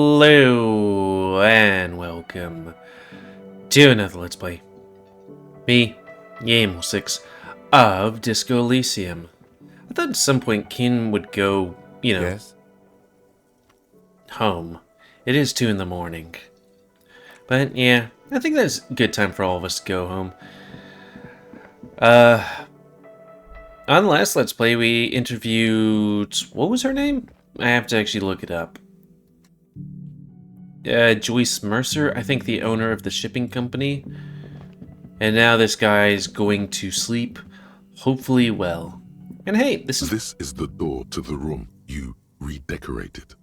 Hello and welcome to another Let's Play. Me, GamerWolfSix of Disco Elysium. I thought at some point Ken would go, Yes? home. It is 2 in the morning. But yeah, I think that's a good time for all of us to go home. On the last Let's Play we interviewed, what was her name? I have to actually look it up. Joyce Mercer, I think the owner of the shipping company. And now this guy's going to sleep, hopefully well. And hey, This is the door to the room you redecorated.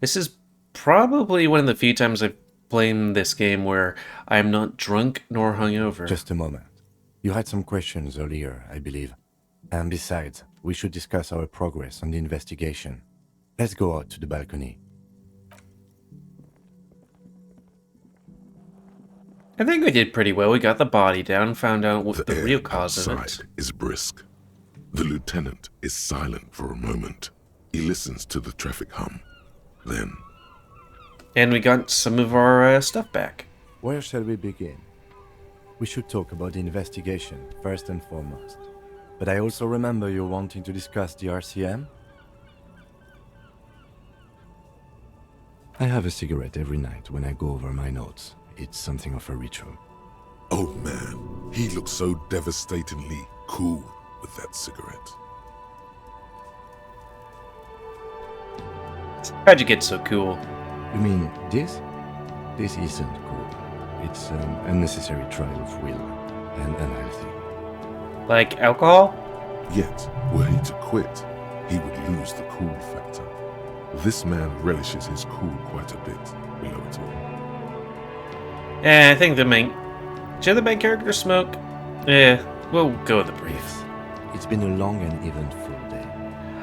this is probably one of the few times I've played this game where I'm not drunk nor hungover. Just a moment. You had some questions earlier, I believe. And besides, we should discuss our progress on the investigation. Let's go out to the balcony. I think we did pretty well. We got the body down, found out what the real cause of it. Outside is brisk. The lieutenant is silent for a moment. He listens to the traffic hum. Then, And we got some of our stuff back. Where shall we begin? We should talk about the investigation, first and foremost. But I also remember you wanting to discuss the RCM? I have a cigarette every night when I go over my notes. It's something of a ritual. oh man, he looks so devastatingly cool with that cigarette. How'd you get so cool? You mean this? This isn't cool. It's an unnecessary trial of will and unhealthy. Like alcohol? Yet, were he to quit, he would lose the cool factor. This man relishes his cool quite a bit below it all. I think the main... Should the main character smoke? We'll go with the briefs. It's been a long and eventful day.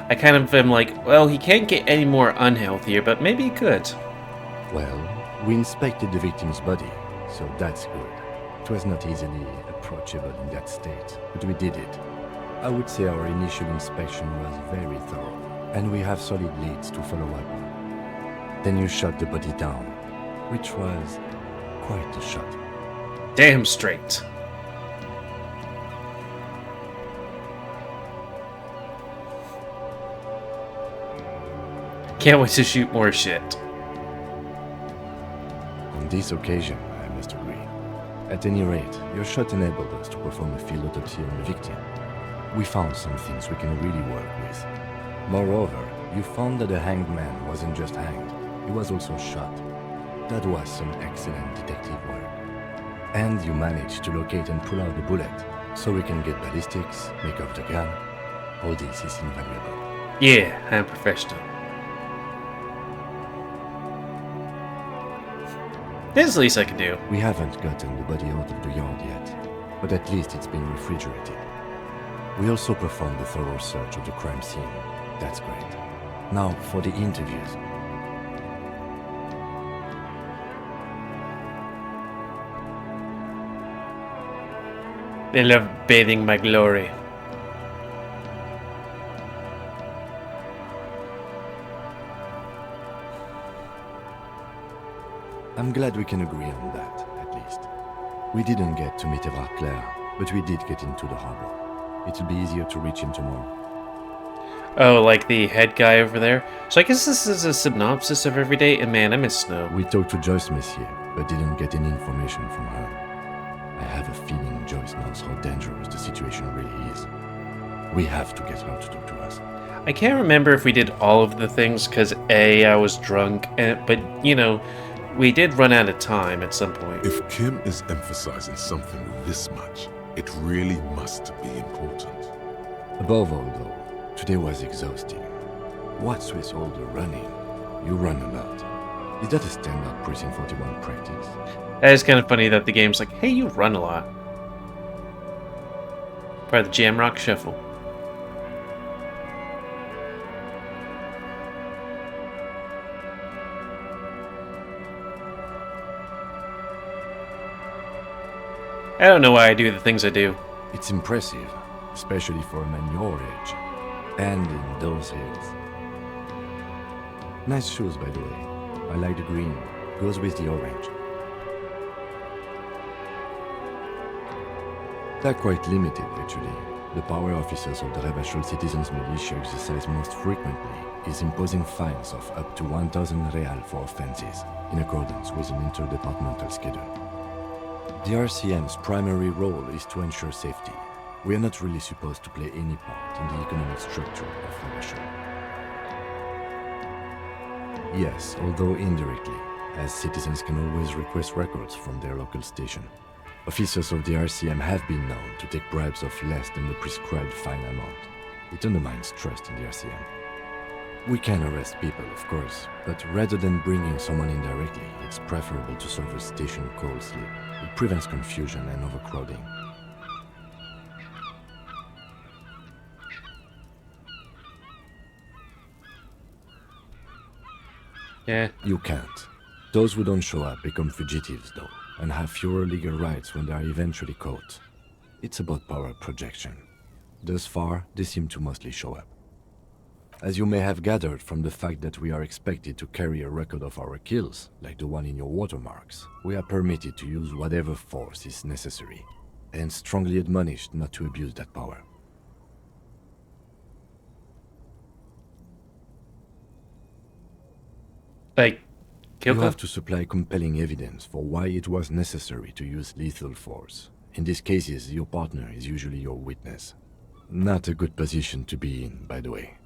I kind of am like, well, he can't get any more unhealthier, but maybe he could. Well, we inspected the victim's body, so that's good. It was not easily approachable in that state, but we did it. I would say our initial inspection was very thorough, and we have solid leads to follow up on. Then you shot the body down, which was quite a shot. Damn straight. Can't wait to shoot more shit. On this occasion, I must agree. At any rate, your shot enabled us to perform a field autopsy on the victim. We found some things we can really work with. Moreover, you found that the hanged man wasn't just hanged, he was also shot. That was some excellent detective work. And you managed to locate and pull out the bullet, so we can get ballistics, make up the gun. All this is invaluable. Yeah, I'm professional. This is the least I can do. We haven't gotten the body out of the yard yet, but at least it's been refrigerated. We also performed a thorough search of the crime scene. That's great. Now, for the interviews. They love bathing my glory. I'm glad we can agree on that, at least. We didn't get to meet Evrard Claire, but we did get into the harbor. It'll be easier to reach him tomorrow. Oh, like the head guy over there? So I guess this is a synopsis of every day, and man, I miss snow. We talked to Joyce Messier, but didn't get any information from her. I have a feeling Joyce knows how dangerous the situation really is. We have to get her to talk to us. I can't remember if we did all of the things, because A, I was drunk, but, we did run out of time at some point. If Kim is emphasizing something this much, it really must be important. Above all, though, today was exhausting. What's with all the running? You run a lot. Is that a standard Precinct 41 practice? That is kind of funny that the game's like, hey, you run a lot. Part of the Jamrock Shuffle. I don't know why I do the things I do. It's impressive, especially for a man your age. And in those hills. Nice shoes, by the way. I like the green. Goes with the orange. They're quite limited, actually. The power officers of the Revachol Citizens Militia exercise most frequently is imposing fines of up to 1,000 real for offenses, in accordance with an interdepartmental schedule. The RCM's primary role is to ensure safety. We are not really supposed to play any part in the economic structure of Revachol. Yes, although indirectly, as citizens can always request records from their local station. Officers of the RCM have been known to take bribes of less than the prescribed fine amount. It undermines trust in the RCM. We can arrest people, of course, but rather than bringing someone in directly, it's preferable to serve a station call slip. It prevents confusion and overcrowding. Yeah. You can't. Those who don't show up become fugitives, though, and have fewer legal rights when they are eventually caught. It's about power projection. Thus far, they seem to mostly show up. As you may have gathered from the fact that we are expected to carry a record of our kills, like the one in your watermarks, we are permitted to use whatever force is necessary, and strongly admonished not to abuse that power. Like, kill You them? have to supply compelling evidence for why it was necessary to use lethal force. In these cases, your partner is usually your witness. Not a good position to be in, by the way.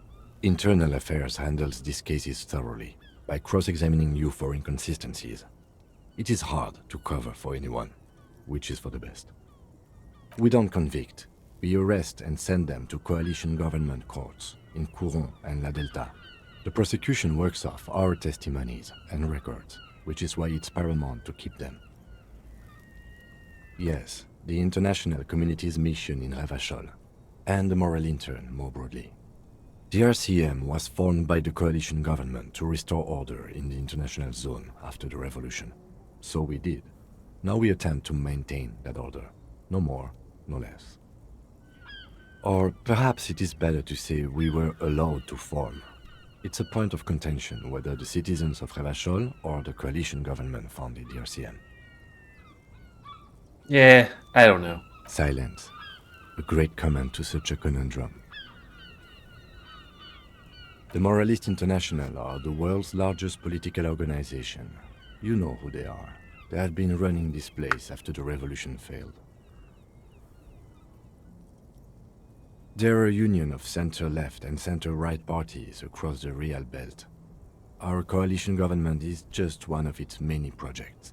Internal Affairs handles these cases thoroughly, by cross-examining you for inconsistencies. It is hard to cover for anyone, which is for the best. We don't convict. We arrest and send them to coalition government courts in Couron and La Delta. The prosecution works off our testimonies and records, which is why it's paramount to keep them. Yes, the international community's mission in Revachol, and the moral intern more broadly. The RCM was formed by the coalition government to restore order in the international zone after the revolution. So we did. Now we attempt to maintain that order. No more, no less. Or perhaps it is better to say we were allowed to form. It's a point of contention whether the citizens of Revachol or the coalition government founded the RCM. Yeah, I don't know. Silence. A great comment to such a conundrum. The Moralist International are the world's largest political organization. You know who they are. They have been running this place after the revolution failed. They're a union of center-left and center-right parties across the Real Belt. Our coalition government is just one of its many projects.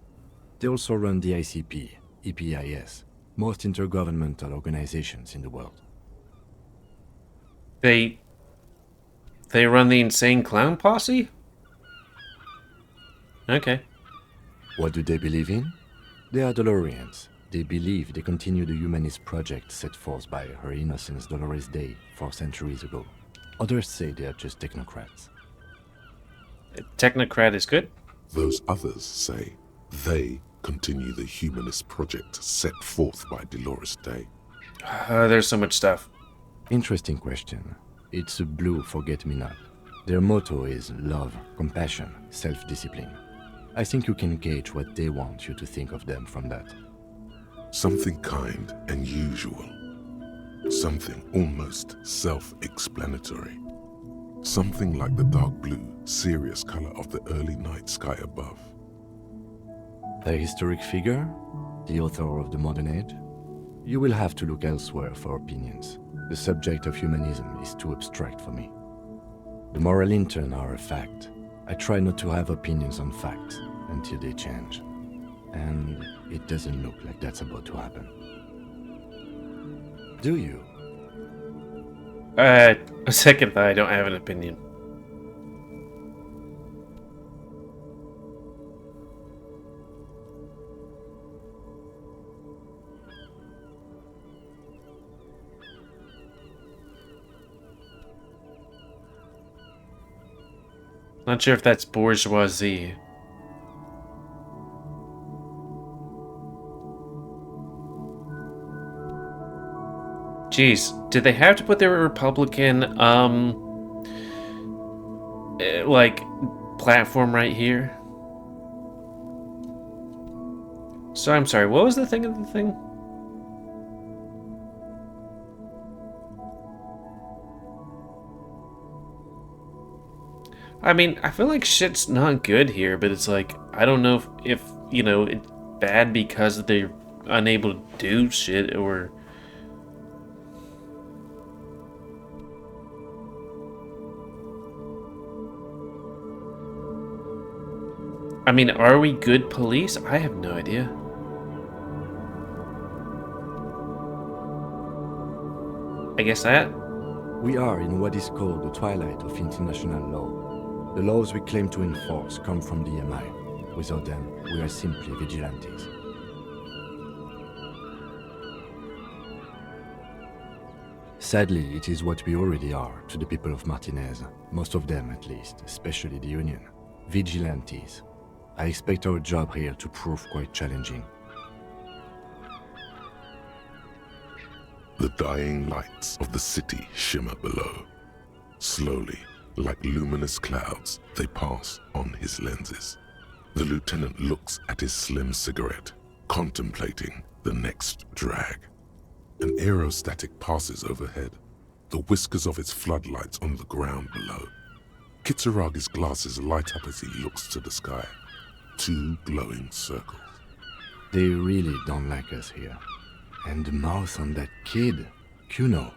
They also run the ICP, EPIS, most intergovernmental organizations in the world. They run the Insane Clown Posse? Okay. What do they believe in? They are Dolorians. They believe they continue the humanist project set forth by Her Innocence Dolores Day 4 centuries ago. Others say they are just technocrats. Technocrat is good? Those others say they continue the humanist project set forth by Dolores Day. There's so much stuff. Interesting question. It's a blue forget-me-not. Their motto is love, compassion, self-discipline. I think you can gauge what they want you to think of them from that. Something kind and usual. Something almost self-explanatory. Something like the dark blue, serious color of the early night sky above. A historic figure? The author of the modern age? You will have to look elsewhere for opinions. The subject of humanism is too abstract for me. The moral intern are a fact. I try not to have opinions on facts until they change. And it doesn't look like that's about to happen. Do you? A second thought, I don't have an opinion. Not sure if that's bourgeoisie. Jeez, did they have to put their Republican, like, platform right here? So I'm sorry, what was the thing of the thing? I mean, I feel like shit's not good here, but it's like, I don't know if you know, it's bad because they're unable to do shit, or... I mean, are we good police? I have no idea. I guess that? We are in what is called the twilight of international law. The laws we claim to enforce come from the MI. Without them, we are simply vigilantes. Sadly, it is what we already are to the people of Martinez. Most of them, at least, especially the Union. Vigilantes. I expect our job here to prove quite challenging. The dying lights of the city shimmer below. Slowly, like luminous clouds, they pass on his lenses. The lieutenant looks at his slim cigarette, contemplating the next drag. An aerostatic passes overhead, the whiskers of its floodlights on the ground below. Kitsuragi's glasses light up as he looks to the sky. 2 glowing circles. They really don't like us here. And the mouth on that kid, Kuno.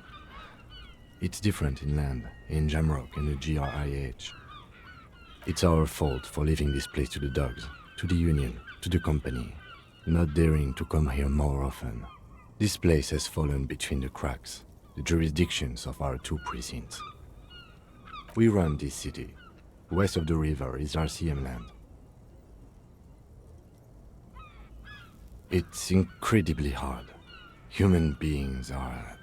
It's different inland, in Jamrock and the GRIH. It's our fault for leaving this place to the dogs, to the Union, to the company, not daring to come here more often. This place has fallen between the cracks, the jurisdictions of our 2 precincts. We run this city. West of the river is RCM land. It's incredibly hard. Human beings are...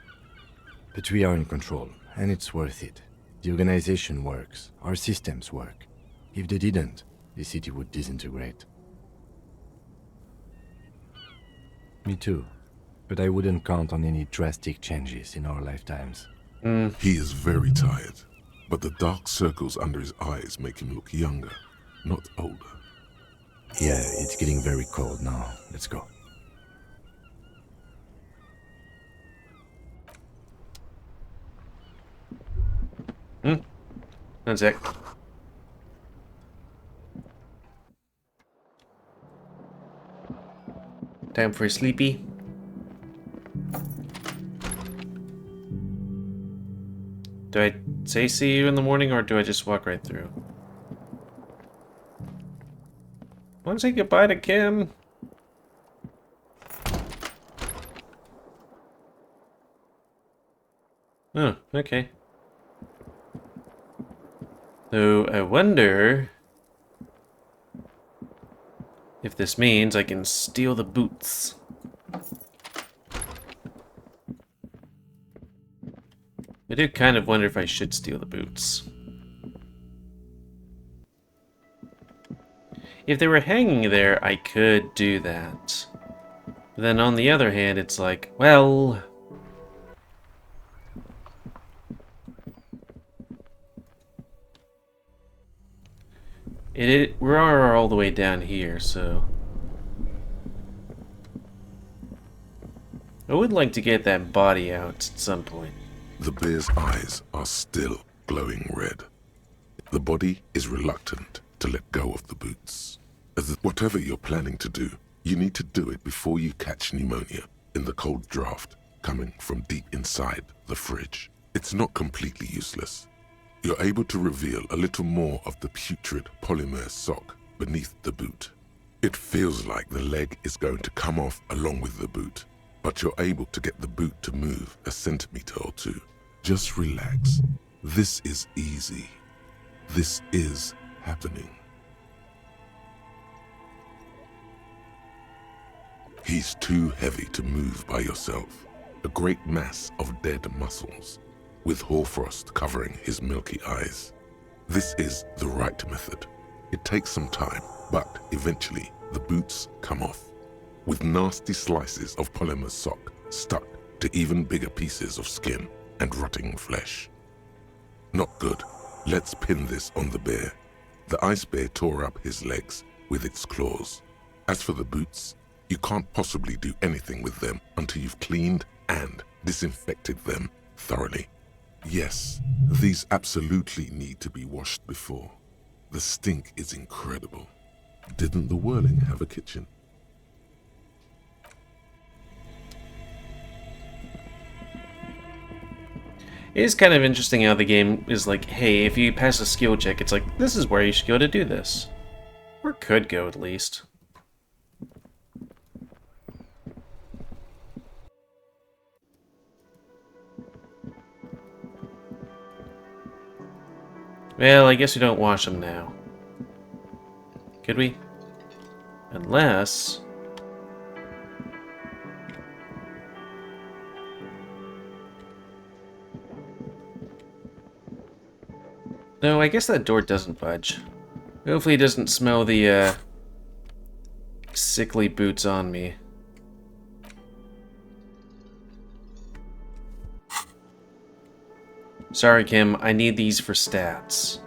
But we are in control, and it's worth it. The organization works, our systems work. If they didn't, the city would disintegrate. Me too. But I wouldn't count on any drastic changes in our lifetimes. He is very tired, but the dark circles under his eyes make him look younger, not older. Yeah, it's getting very cold now. Let's go. One sec. Time for a sleepy. Do I say see you in the morning, or do I just walk right through? Want to say goodbye to Kim? Oh, okay. So, I wonder if this means I can steal the boots. I do kind of wonder if I should steal the boots. If they were hanging there, I could do that. But then on the other hand, it's like, well... we're all the way down here, so... I would like to get that body out at some point. The bear's eyes are still glowing red. The body is reluctant to let go of the boots. As whatever you're planning to do, you need to do it before you catch pneumonia in the cold draft coming from deep inside the fridge. It's not completely useless. You're able to reveal a little more of the putrid polymer sock beneath the boot. It feels like the leg is going to come off along with the boot, but you're able to get the boot to move a centimeter or 2. Just relax. This is easy. This is happening. He's too heavy to move by yourself. A great mass of dead muscles, with hoarfrost covering his milky eyes. This is the right method. It takes some time, but eventually the boots come off, with nasty slices of polymer sock stuck to even bigger pieces of skin and rotting flesh. Not good. Let's pin this on the bear. The ice bear tore up his legs with its claws. As for the boots, You can't possibly do anything with them until you've cleaned and disinfected them thoroughly. Yes, these absolutely need to be washed before. The stink is incredible. Didn't the Whirling have a kitchen? It is kind of interesting how the game is like, hey, if you pass a skill check, it's like, this is where you should go to do this. Or could go, at least. Well, I guess we don't wash them now. Could we? Unless... No, I guess that door doesn't budge. Hopefully it doesn't smell the, sickly boots on me. Sorry, Kim, I need these for stats.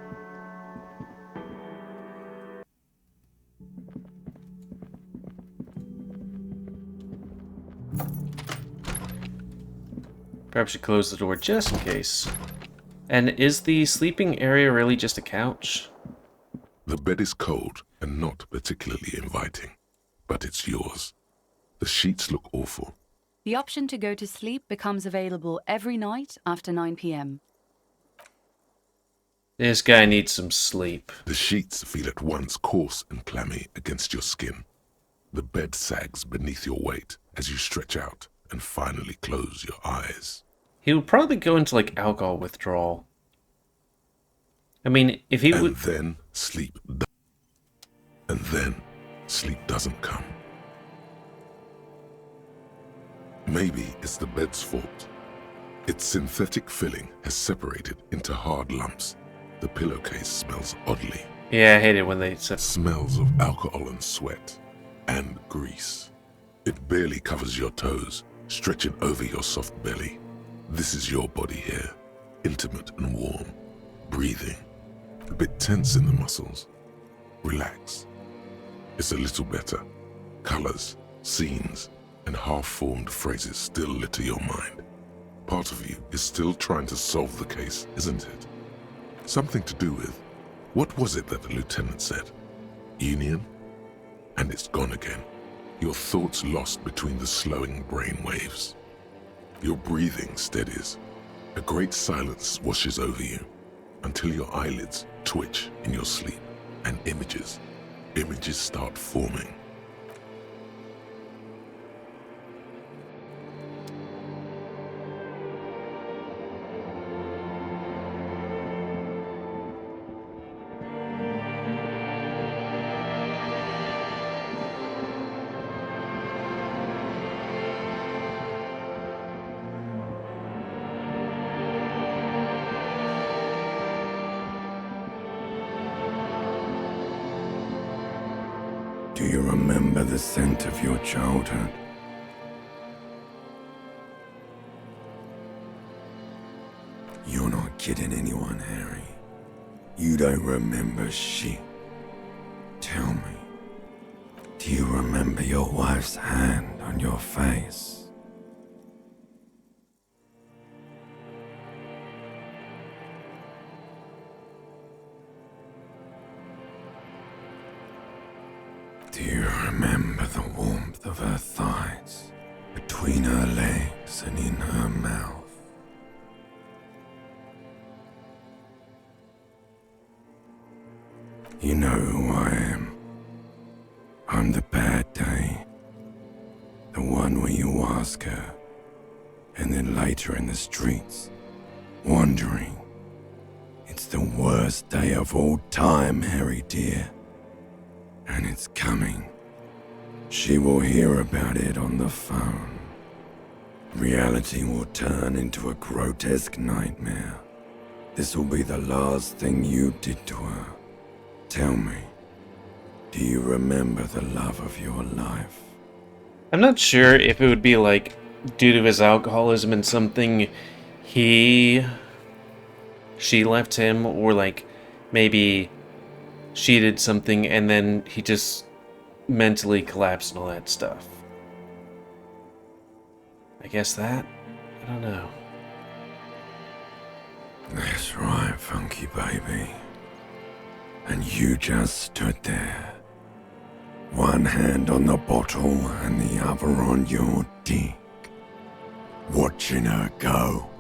Perhaps you close the door just in case. And is the sleeping area really just a couch? The bed is cold and not particularly inviting, but it's yours. The sheets look awful. The option to go to sleep becomes available every night after 9 p.m. This guy needs some sleep. The sheets feel at once coarse and clammy against your skin. The bed sags beneath your weight as you stretch out and finally close your eyes. He would probably go into, like, alcohol withdrawal. I mean, if he would... And then sleep doesn't come. Maybe it's the bed's fault. Its synthetic filling has separated into hard lumps. The pillowcase smells oddly. Yeah, I hate it when they said... Smells of alcohol and sweat. And grease. It barely covers your toes, stretching over your soft belly. This is your body here, intimate and warm, breathing, a bit tense in the muscles. Relax. It's a little better. Colors, scenes, and half-formed phrases still litter your mind. Part of you is still trying to solve the case, isn't it? Something to do with, what was it that the lieutenant said? Union? And it's gone again. Your thoughts lost between the slowing brain waves. Your breathing steadies. A great silence washes over you until your eyelids twitch in your sleep and images start forming. Do you remember the scent of your childhood? You're not kidding anyone, Harry. You don't remember shit. Tell me, do you remember your wife's hand on your face? Do you remember the warmth of her thighs, between her legs and in her mouth? You know who I am. I'm the bad day. The one where you ask her, and then later in the streets, wandering. It's the worst day of all time, Harry dear. And it's coming. She will hear about it on the phone. Reality will turn into a grotesque nightmare. This will be the last thing you did to her. Tell me, do you remember the love of your life? I'm not sure if it would be, like, due to his alcoholism and something she left him, or, like, maybe she did something and then he just mentally collapse and all that stuff. I guess that? I don't know. That's right, funky baby. And you just stood there. One hand on the bottle and the other on your dick. Watching her go.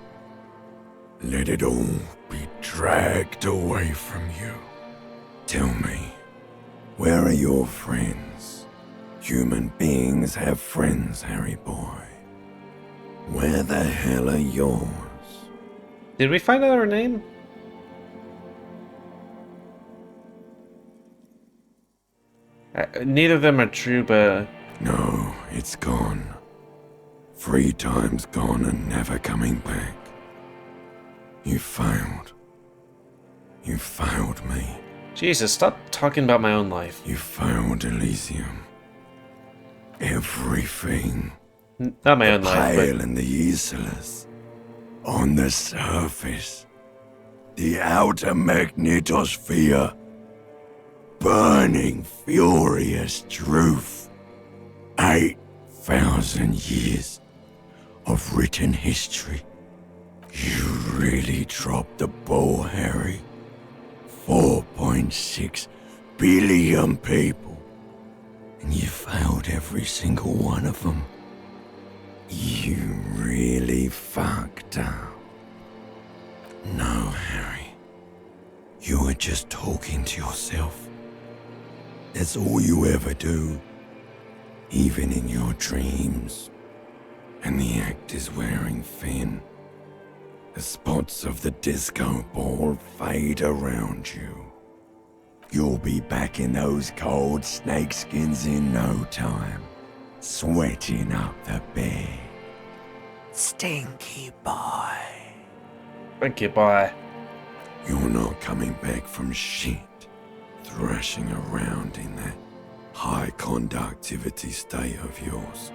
Let it all be dragged away from you. Tell me, where are your friends? Human beings have friends, Harry boy. Where the hell are yours? Did we find out her name? Neither of them are true, but... No, it's gone. 3 times gone and never coming back. You failed. You failed me. Jesus, stop talking about my own life. You failed Elysium. Everything. Not my own life, Pale but... and the useless. On the surface. The outer magnetosphere. Burning, furious truth. 8,000 years of written history. You really dropped the ball, Harry. 4.6 billion people. And you failed every single one of them. You really fucked up. No, Harry. You were just talking to yourself. That's all you ever do. Even in your dreams. And the act is wearing thin. The spots of the disco ball fade around you. You'll be back in those cold snakeskins in no time. Sweating up the bed. Stinky boy. Thank you, bye. You're not coming back from shit. Thrashing around in that high conductivity state of yours.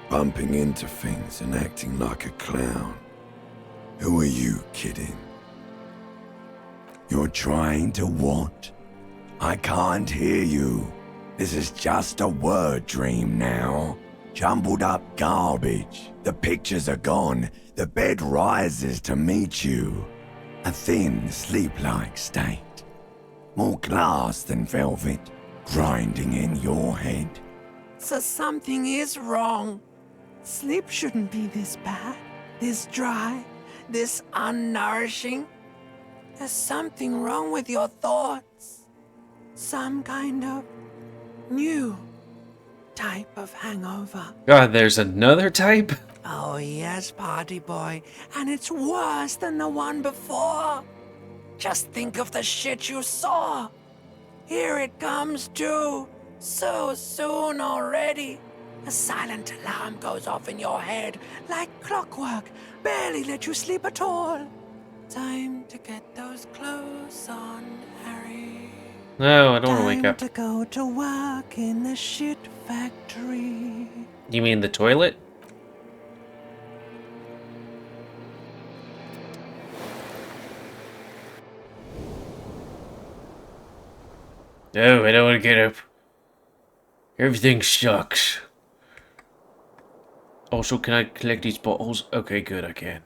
Bumping into things and acting like a clown. Who are you kidding? You're trying to what? I can't hear you. This is just a word dream now. Jumbled up garbage. The pictures are gone. The bed rises to meet you. A thin, sleep-like state. More glass than velvet. Grinding in your head. So something is wrong. Sleep shouldn't be this bad, this dry, this unnourishing. There's something wrong with your thoughts. Some kind of new type of hangover. God, there's another type? Oh yes, party boy, and it's worse than the one before. Just think of the shit you saw. Here it comes too, so soon already. A silent alarm goes off in your head, like clockwork, barely let you sleep at all. Time to get those clothes on, Harry. No, I don't want to wake up. Time to go to work in the shit factory. You mean the toilet? No, I don't want to get up. Everything sucks. Also, can I collect these bottles? Okay, good, I can.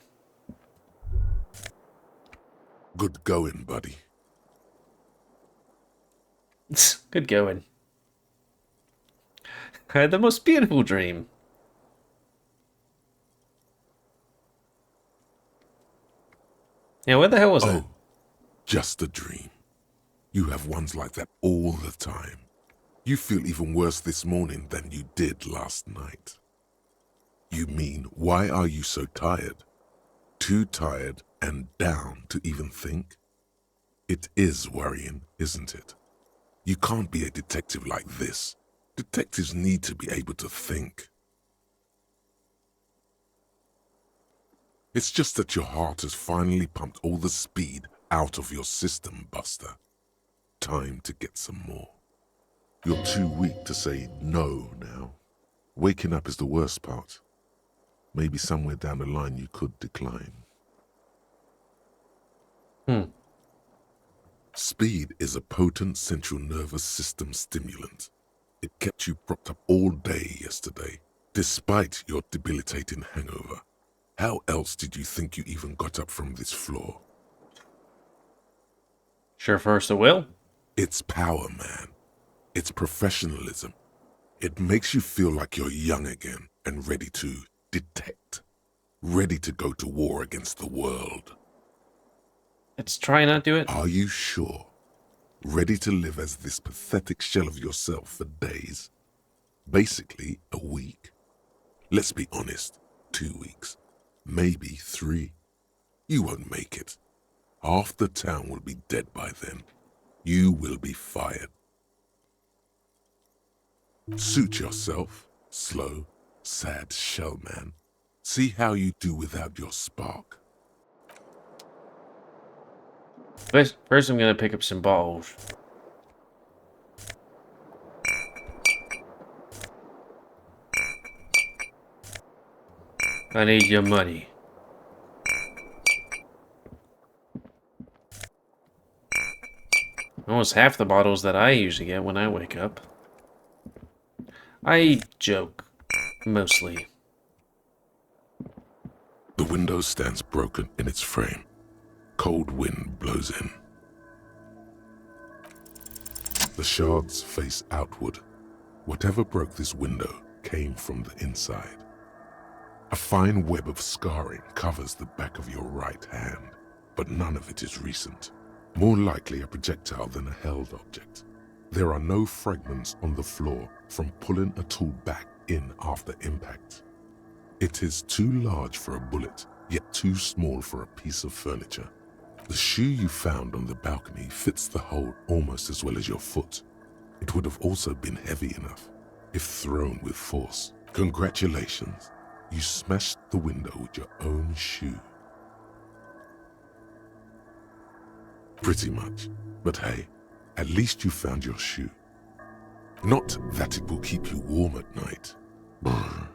Good going, buddy. Good going. I had the most beautiful dream. Yeah, where the hell was that? Oh, just a dream. You have ones like that all the time. You feel even worse this morning than you did last night. You mean, why are you so tired? Too tired and down to even think? It is worrying, isn't it? You can't be a detective like this. Detectives need to be able to think. It's just that your heart has finally pumped all the speed out of your system, Buster. Time to get some more. You're too weak to say no now. Waking up is the worst part. Maybe somewhere down the line you could decline. Speed is a potent central nervous system stimulant. It kept you propped up all day yesterday, despite your debilitating hangover. How else did you think you even got up from this floor? Sure first a will? It's power, man. It's professionalism. It makes you feel like you're young again and ready to detect. Ready to go to war against the world. Let's try not do it. Are you sure? Ready to live as this pathetic shell of yourself for days? Basically, a week. Let's be honest, 2 weeks. Maybe 3. You won't make it. Half the town will be dead by then. You will be fired. Suit yourself, slow, sad shell man. See how you do without your spark. First I'm gonna pick up some bottles. I need your money. Almost half the bottles that I usually get when I wake up. I joke, mostly. The window stands broken in its frame. Cold wind blows in. The shards face outward. Whatever broke this window came from the inside. A fine web of scarring covers the back of your right hand, but none of it is recent. More likely a projectile than a held object. There are no fragments on the floor from pulling a tool back in after impact. It is too large for a bullet, yet too small for a piece of furniture. The shoe you found on the balcony fits the hole almost as well as your foot. It would have also been heavy enough, if thrown with force. Congratulations, you smashed the window with your own shoe. Pretty much, but hey, at least you found your shoe. Not that it will keep you warm at night. Brr.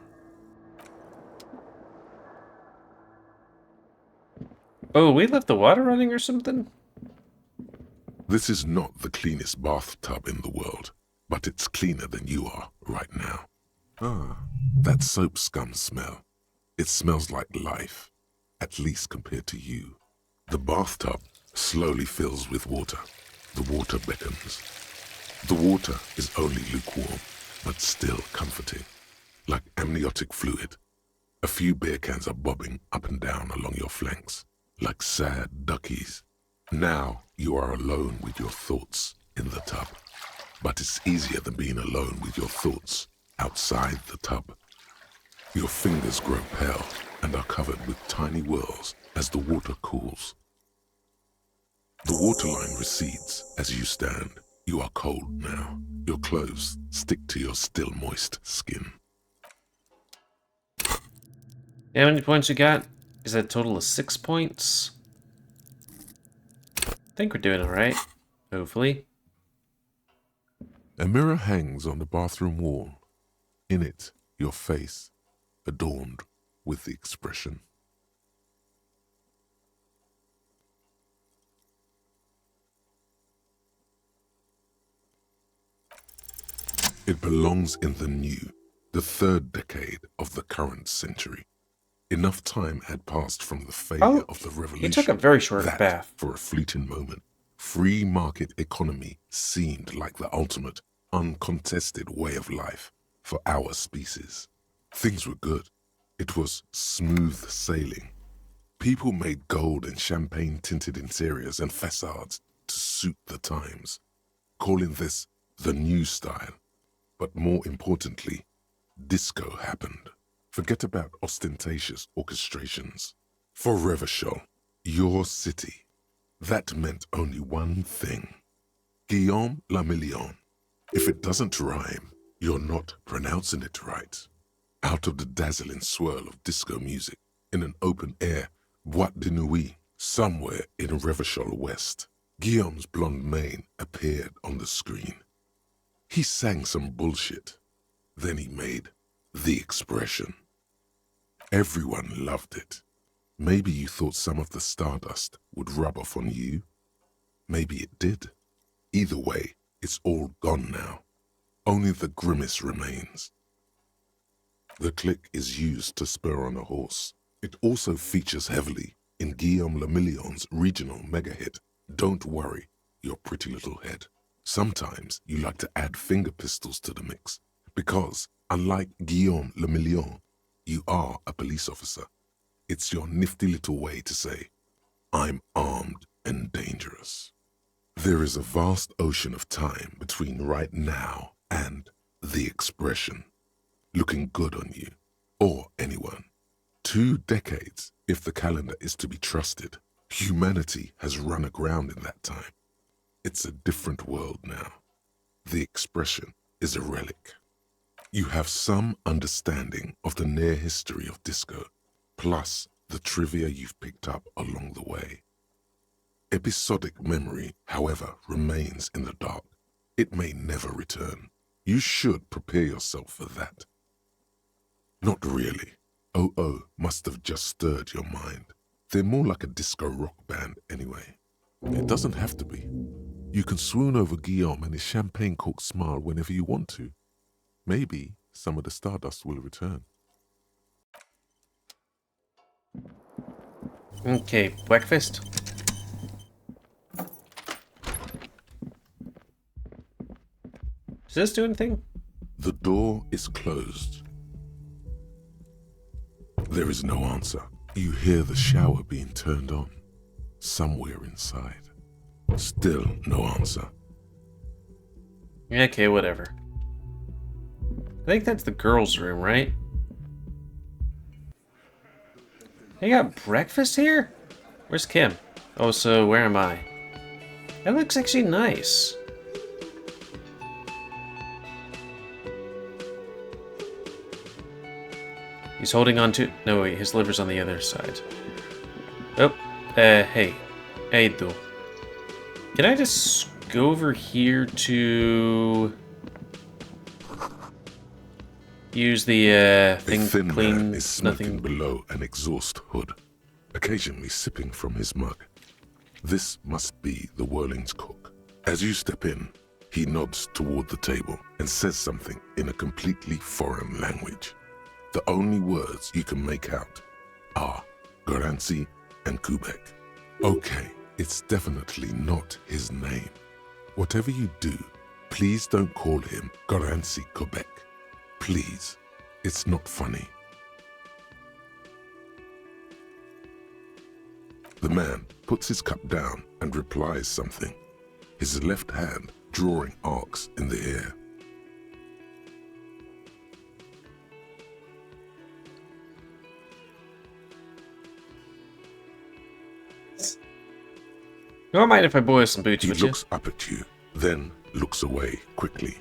Oh, we left the water running or something? This is not the cleanest bathtub in the world, but it's cleaner than you are right now. Ah, that soap scum smell. It smells like life, at least compared to you. The bathtub slowly fills with water. The water beckons. The water is only lukewarm, but still comforting, like amniotic fluid. A few beer cans are bobbing up and down along your flanks, like sad duckies. Now you are alone with your thoughts in the tub, but it's easier than being alone with your thoughts outside the tub. Your fingers grow pale and are covered with tiny whirls as the water cools. The waterline recedes as you stand. You are cold now. Your clothes stick to your still moist skin. How many points you got? Is that a total of 6 points? I think we're doing alright. Hopefully. A mirror hangs on the bathroom wall. In it, your face, adorned with the expression. It belongs in the new, the third decade of the current century. Enough time had passed from the failure of the revolution. He took a very short that, bath. for a fleeting moment, free market economy seemed like the ultimate, uncontested way of life for our species. Things were good. It was smooth sailing. People made gold and champagne-tinted interiors and facades to suit the times, calling this the new style. But more importantly, disco happened. Forget about ostentatious orchestrations. For Revachol, your city, that meant only one thing. Guillaume la Million. If it doesn't rhyme, you're not pronouncing it right. Out of the dazzling swirl of disco music, in an open-air boîte de nuit, somewhere in Revachol West, Guillaume's blonde mane appeared on the screen. He sang some bullshit. Then he made the expression. Everyone loved it. Maybe you thought some of the stardust would rub off on you. Maybe it did. Either way, it's all gone now. Only the grimace remains. The click is used to spur on a horse. It also features heavily in Guillaume Le Million's regional mega hit, Don't Worry, Your Pretty Little Head. Sometimes you like to add finger pistols to the mix, because, unlike Guillaume Le Million, you are a police officer. It's your nifty little way to say, I'm armed and dangerous. There is a vast ocean of time between right now and the expression, looking good on you, or anyone. 2 decades, if the calendar is to be trusted. Humanity has run aground in that time. It's a different world now. The expression is a relic. You have some understanding of the near history of disco, plus the trivia you've picked up along the way. Episodic memory, however, remains in the dark. It may never return. You should prepare yourself for that. Not really. OO must have just stirred your mind. They're more like a disco rock band anyway. It doesn't have to be. You can swoon over Guillaume and his champagne-corked smile whenever you want to. Maybe some of the stardust will return. Okay, breakfast. Does this do anything? The door is closed. There is no answer. You hear the shower being turned on, somewhere inside. Still no answer. Okay, whatever. I think that's the girls' room, right? They got breakfast here? Where's Kim? Oh, so where am I? That looks actually nice. He's holding on to... No, wait, his liver's on the other side. Oh, hey. Hey, do. Can I just go over here to... use the, thing A thin to clean man is smoking nothing? below an exhaust hood, occasionally sipping from his mug. This must be the Whirling's cook. As you step in, he nods toward the table and says something in a completely foreign language. The only words you can make out are Garancy and Quebec. Okay, it's definitely not his name. Whatever you do, please don't call him Garancy Quebec. Please, it's not funny. The man puts his cup down and replies something, his left hand drawing arcs in the air. You don't mind if I boil some boots, He would you? looks up at you, then looks away quickly,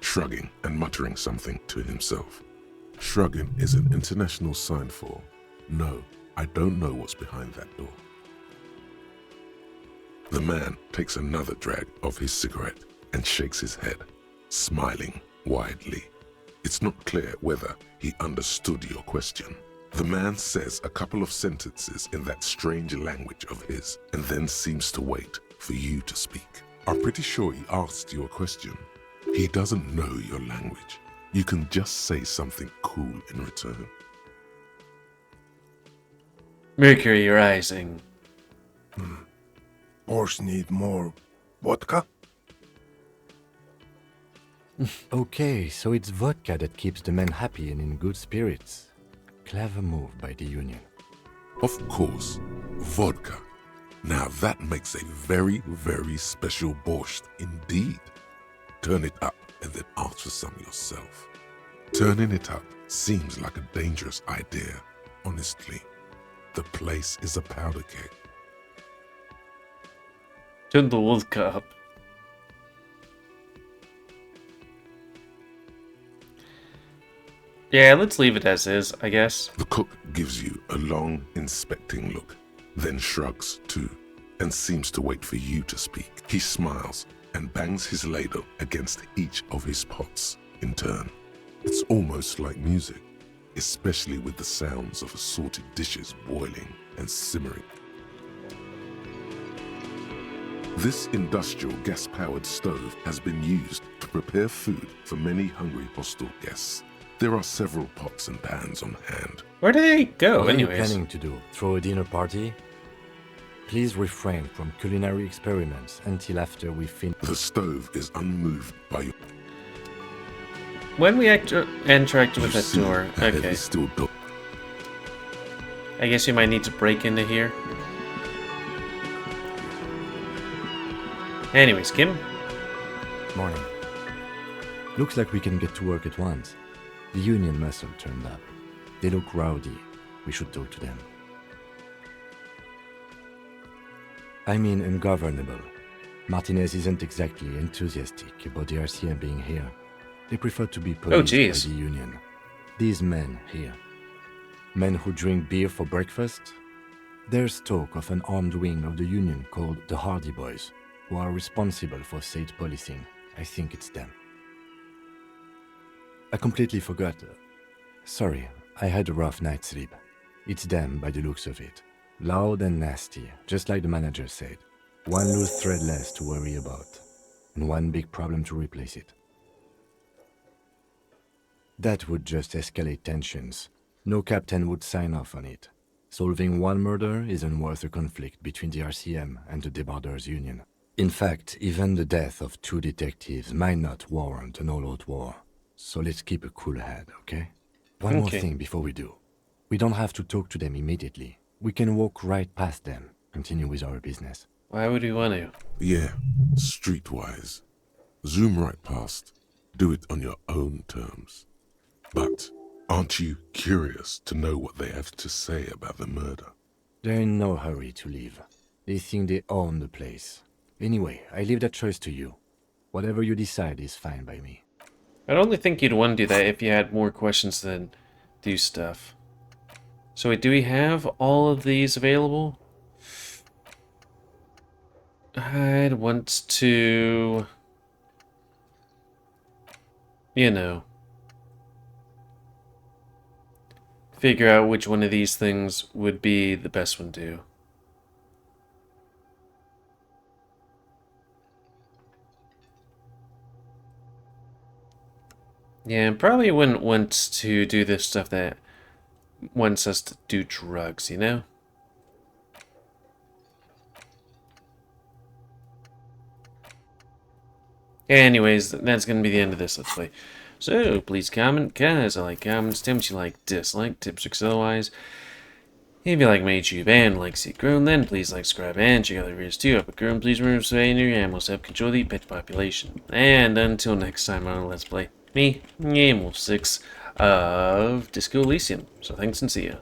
shrugging and muttering something to himself. Shrugging is an international sign for, no, I don't know what's behind that door. The man takes another drag of his cigarette and shakes his head, smiling widely. It's not clear whether he understood your question. The man says a couple of sentences in that strange language of his and then seems to wait for you to speak. I'm pretty sure he asked you a question. He doesn't know your language. You can just say something cool in return. Mercury rising. Horse need more vodka? Okay, so it's vodka that keeps the men happy and in good spirits. Clever move by the Union. Of course, vodka. Now that makes a very, very special borscht indeed. Turn it up and then ask for some yourself. Turning it up seems like a dangerous idea, honestly. The place is a powder keg. Turn the vodka up. Yeah, let's leave it as is, I guess. The cook gives you a long, inspecting look, then shrugs too, and seems to wait for you to speak. He smiles and bangs his ladle against each of his pots in turn. It's almost like music, especially with the sounds of assorted dishes boiling and simmering. This industrial gas-powered stove has been used to prepare food for many hungry hostel guests. There are several pots and pans on hand. Where do they go, What are you anyways? planning to do? Throw a dinner party? Please refrain from culinary experiments until after we finish. The stove is unmoved by your... When we interact with You that see, door, ahead okay. is still dark. I guess you might need to break into here. Anyways, Kim? Morning. Looks like we can get to work at once. The union muscle turned up. They look rowdy. We should talk to them. I mean ungovernable. Martinez isn't exactly enthusiastic about the RCM being here. They prefer to be policed by jeez. the union. These men here. Men who drink beer for breakfast? There's talk of an armed wing of the union called the Hardy Boys, who are responsible for state policing. I think it's them. I completely forgot. Sorry, I had a rough night's sleep. It's them by the looks of it. Loud and nasty, just like the manager said. One loose thread less to worry about, and one big problem to replace it. That would just escalate tensions. No captain would sign off on it. Solving one murder isn't worth a conflict between the RCM and the Debarders Union. In fact, even the death of 2 detectives might not warrant an all-out war. So let's keep a cool head, okay? One more Okay. thing before we do. We don't have to talk to them immediately. We can walk right past them, continue with our business. Why would we want to? Yeah, streetwise. Zoom right past. Do it on your own terms. But aren't you curious to know what they have to say about the murder? They're in no hurry to leave. They think they own the place. Anyway, I leave that choice to you. Whatever you decide is fine by me. I'd only think you'd want to do that if you had more questions than do stuff. So wait, do we have all of these available? I'd want to... You know... figure out which one of these things would be the best one to do. Yeah, probably wouldn't want to do this stuff that wants us to do drugs, you know? Anyways, that's going to be the end of this Let's Play. So, please comment, guys. I like comments, tips you like, dislike, tips, tricks, otherwise. If you like my YouTube and like see it grown, then please like, subscribe, and check out the videos too. Up it grown, please remember to stay near your animals to help control the pet population. And until next time on Let's Play, me, GamerWolfSix of Disco Elysium. So thanks and see ya.